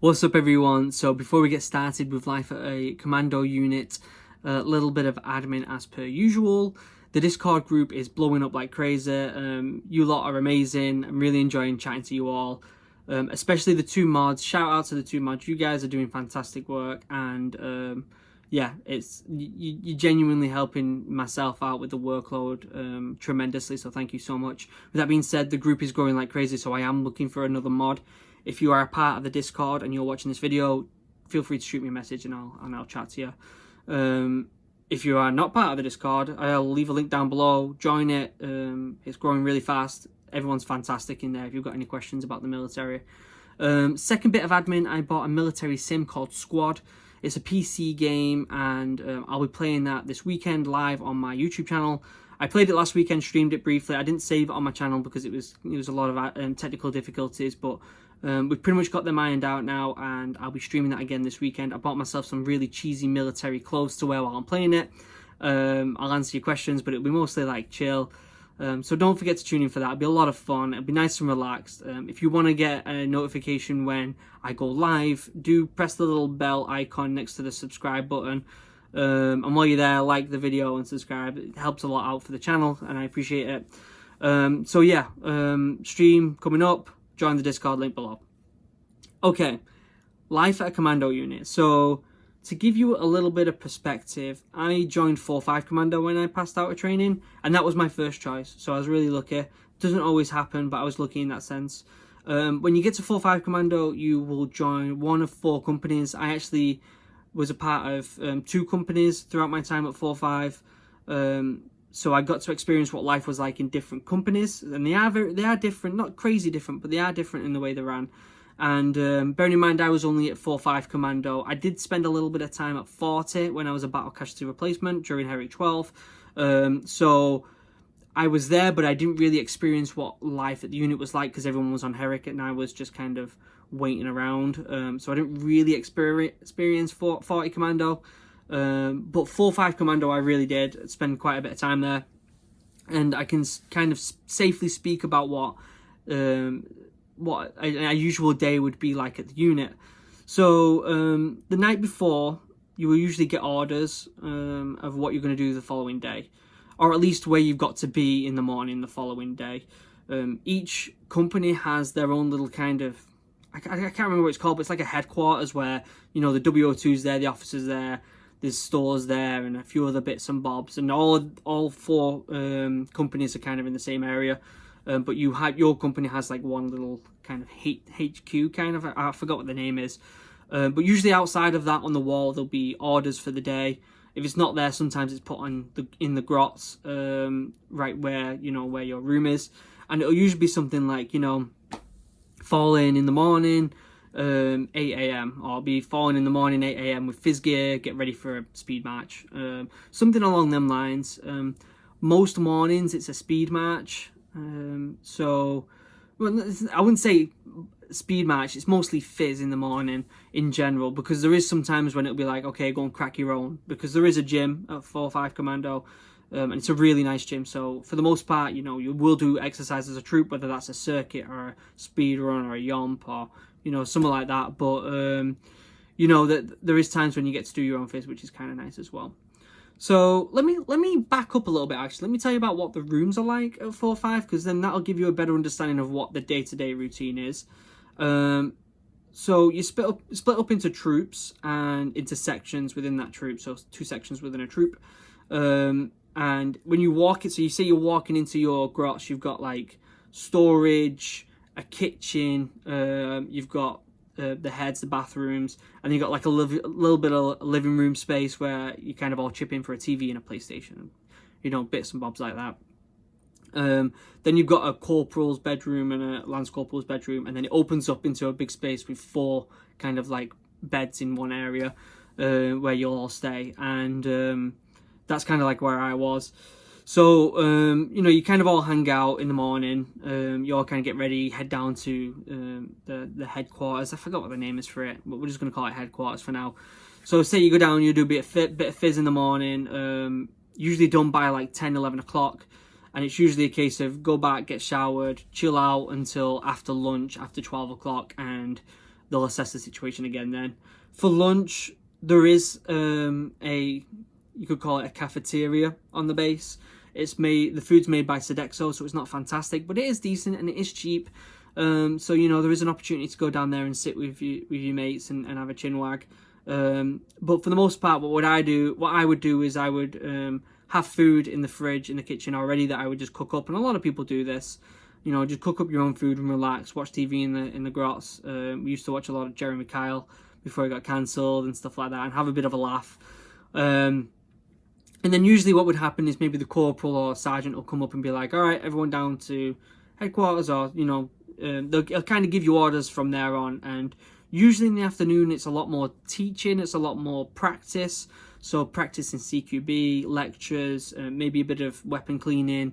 What's up everyone? So before we get started with life at a Commando Unit, a little bit of admin as per usual. The Discord group is blowing up like crazy. You lot are amazing. I'm really enjoying chatting to you all, especially the two mods. Shout out to the two mods. You guys are doing fantastic work, and yeah, you're genuinely helping myself out with the workload tremendously, so thank you so much. With that being said, the group is growing like crazy, so I am looking for another mod. If you are a part of the Discord and you're watching this video, feel free to shoot me a message and I'll chat to you. If you are not part of the Discord, I'll leave a link down below. Join it. It's growing really fast. Everyone's fantastic in there if you've got any questions about the military. Second bit of admin, I bought a military sim called Squad. It's a PC game, and I'll be playing that this weekend live on my YouTube channel. I played it last weekend, streamed it briefly. I didn't save it on my channel because it was a lot of technical difficulties, but we've pretty much got them ironed out now, and I'll be streaming that again this weekend. I bought myself some really cheesy military clothes to wear while I'm playing it. I'll answer your questions, but it'll be mostly like chill. So don't forget to tune in for that. It'll be a lot of fun. It'll be nice and relaxed. If you want to get a notification when I go live, do press the little bell icon next to the subscribe button. And while you're there, like the video and subscribe. It helps a lot out for the channel, and I appreciate it. So yeah, stream coming up. Join the Discord, link below. Okay, life at a Commando Unit. So to give you a little bit of perspective, I joined 4-5 Commando when I passed out of training, and that was my first choice. So I was really lucky. Doesn't always happen, but I was lucky in that sense. When you get to 4-5 Commando, you will join one of 4 companies. I actually was a part of 2 companies throughout my time at 4-5. So I got to experience what life was like in different companies, and they are different, not crazy different, but they are different in the way they ran. And bearing in mind I was only at 4-5 Commando, I did spend a little bit of time at 40 when I was a battle casualty replacement during Herrick 12. So I was there, but I didn't really experience what life at the unit was like because everyone was on Herrick and I was just kind of waiting around. So I didn't really experience 40 Commando. But 4-5 Commando I really did spend quite a bit of time there, and I can kind of safely speak about what a usual day would be like at the unit. So the night before, you will usually get orders of what you're going to do the following day, or at least where you've got to be in the morning the following day. Each company has their own little kind of, I can't remember what it's called, but it's like a headquarters where, you know, the WO2's there, the officers there, there's stores there, and a few other bits and bobs, and all 4 companies are kind of in the same area. But your company has like one little kind of HQ kind of, I forgot what the name is. But usually outside of that on the wall there'll be orders for the day. If it's not there, sometimes it's put on in the grots, right where your room is, and it'll usually be something like, fall in the morning, 8 AM, or be falling in the morning 8 AM with fizz gear, get ready for a speed march, something along them lines. Most mornings it's a speed march. So, well, I wouldn't say speed march, it's mostly fizz in the morning in general, because there is some times when it'll be like, okay, go and crack your own, because there is a gym at 4-5 Commando, and it's a really nice gym. So for the most part, you will do exercise as a troop, whether that's a circuit or a speed run or a yomp or something like that. But that there is times when you get to do your own fizz, which is kind of nice as well. So let me back up a little bit. Actually, let me tell you about what the rooms are like at 4-5, because then that'll give you a better understanding of what the day-to-day routine is. So you split up into troops and into sections within that troop. So 2 sections within a troop. And when you walk it, so you say you're walking into your grots, you've got like storage, a kitchen, you've got the heads, the bathrooms, and you got like a little bit of living room space where you kind of all chip in for a TV and a PlayStation, bits and bobs like that. Then you've got a corporal's bedroom and a lance corporal's bedroom, and then it opens up into a big space with 4 kind of like beds in one area where you'll all stay, and that's kind of like where I was. So, you kind of all hang out in the morning. You all kind of get ready, head down to the headquarters. I forgot what the name is for it, but we're just going to call it headquarters for now. So say you go down, you do a bit of fizz in the morning, usually done by like 10, 11 o'clock. And it's usually a case of go back, get showered, chill out until after lunch, after 12 o'clock, and they'll assess the situation again then. For lunch, there is you could call it a cafeteria on the base. The food's made by Sodexo, so it's not fantastic, but it is decent and it is cheap. So, you know, there is an opportunity to go down there and sit with your mates and have a chin wag. But for the most part, what I would do is I would have food in the fridge, in the kitchen already that I would just cook up. And a lot of people do this. You know, just cook up your own food and relax, watch TV in the grots. We used to watch a lot of Jeremy Kyle before he got cancelled and stuff like that, and have a bit of a laugh. And then usually what would happen is maybe the corporal or sergeant will come up and be like, all right, everyone down to headquarters, or, you know, they'll kind of give you orders from there on. And usually in the afternoon, it's a lot more teaching, it's a lot more practice. So practicing CQB, lectures, maybe a bit of weapon cleaning.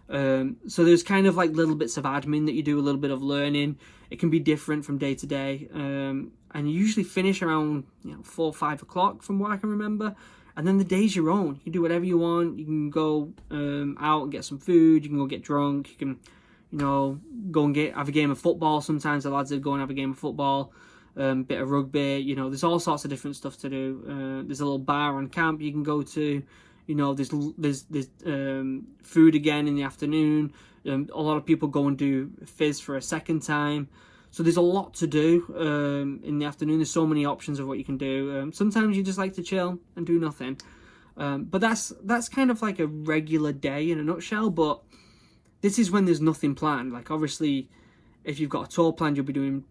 So there's kind of like little bits of admin that you do, a little bit of learning. It can be different from day to day. And you usually finish around 4 or 5 o'clock from what I can remember. And then the day's your own. You can do whatever you want. You can go out and get some food. You can go get drunk. You can, go and have a game of football. Sometimes the lads would go and have a game of football. Bit of rugby. There's all sorts of different stuff to do. There's a little bar on camp you can go to. There's food again in the afternoon. A lot of people go and do fizz for a second time. So there's a lot to do in the afternoon. There's so many options of what you can do. Sometimes you just like to chill and do nothing. But that's kind of like a regular day in a nutshell. But this is when there's nothing planned. Like, obviously, if you've got a tour planned, you'll be doing,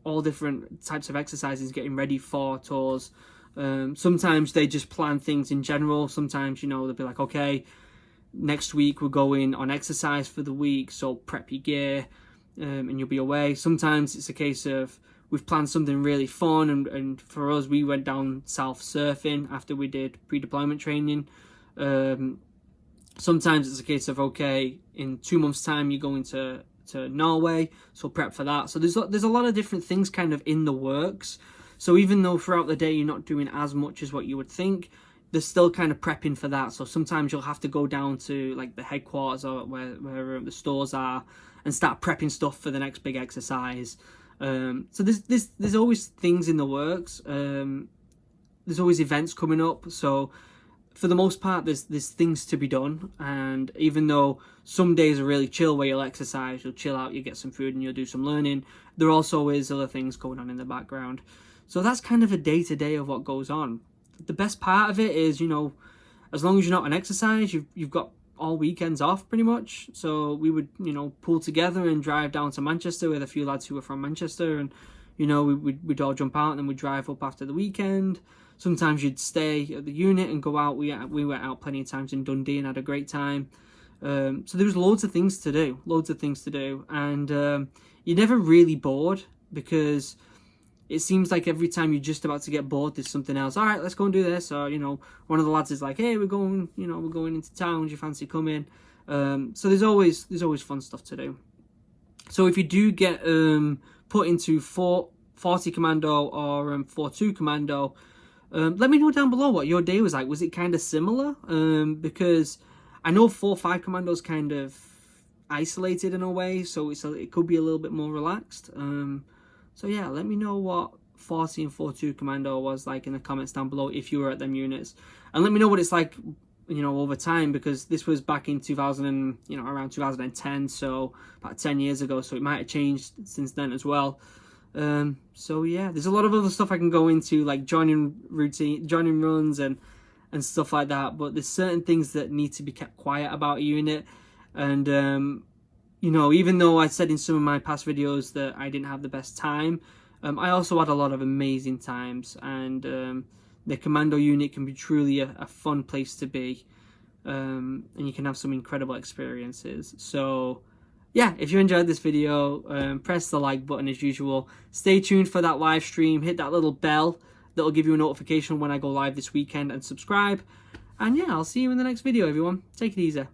all different types of exercises, getting ready for tours. Sometimes they just plan things in general. Sometimes, they'll be like, okay, next week we're going on exercise for the week, so prep your gear, and you'll be away. Sometimes it's a case of we've planned something really fun, and for us, we went down south surfing after we did pre-deployment training. Sometimes it's a case of, okay, in 2 months' time you're going to Norway, so prep for that. So there's a lot of different things kind of in the works. So even though throughout the day you're not doing as much as what you would think, they're still kind of prepping for that. So sometimes you'll have to go down to like the headquarters or where the stores are and start prepping stuff for the next big exercise. So there's always things in the works. There's always events coming up. So for the most part, there's things to be done. And even though some days are really chill where you'll exercise, you'll chill out, you get some food and you'll do some learning, there also is other things going on in the background. So that's kind of a day-to-day of what goes on. The best part of it is, as long as you're not on exercise, you've got all weekends off pretty much. So we would, pull together and drive down to Manchester with a few lads who were from Manchester, and, we'd all jump out and then we'd drive up after the weekend. Sometimes you'd stay at the unit and go out. We went out plenty of times in Dundee and had a great time. So there was loads of things to do. And you're never really bored, because it seems like every time you're just about to get bored, there's something else. All right, let's go and do this. Or, one of the lads is like, hey, we're going into town. Do you fancy coming? So there's always fun stuff to do. So if you do get put into 40 Commando or 4-2 Commando, let me know down below what your day was like. Was it kind of similar? Because I know 4-5 Commando's kind of isolated in a way, so it could be a little bit more relaxed. So yeah, let me know what 40 and 4-2 Commando was like in the comments down below if you were at them units. And let me know what it's like, over time, because this was back in around 2010, so about 10 years ago, so it might have changed since then as well. So yeah, there's a lot of other stuff I can go into, like joining runs and stuff like that, but there's certain things that need to be kept quiet about a unit. And even though I said in some of my past videos that I didn't have the best time, I also had a lot of amazing times. And the Commando unit can be truly a fun place to be. And you can have some incredible experiences. So yeah, if you enjoyed this video, press the like button as usual. Stay tuned for that live stream. Hit that little bell that'll give you a notification when I go live this weekend, and subscribe. And yeah, I'll see you in the next video, everyone. Take it easy.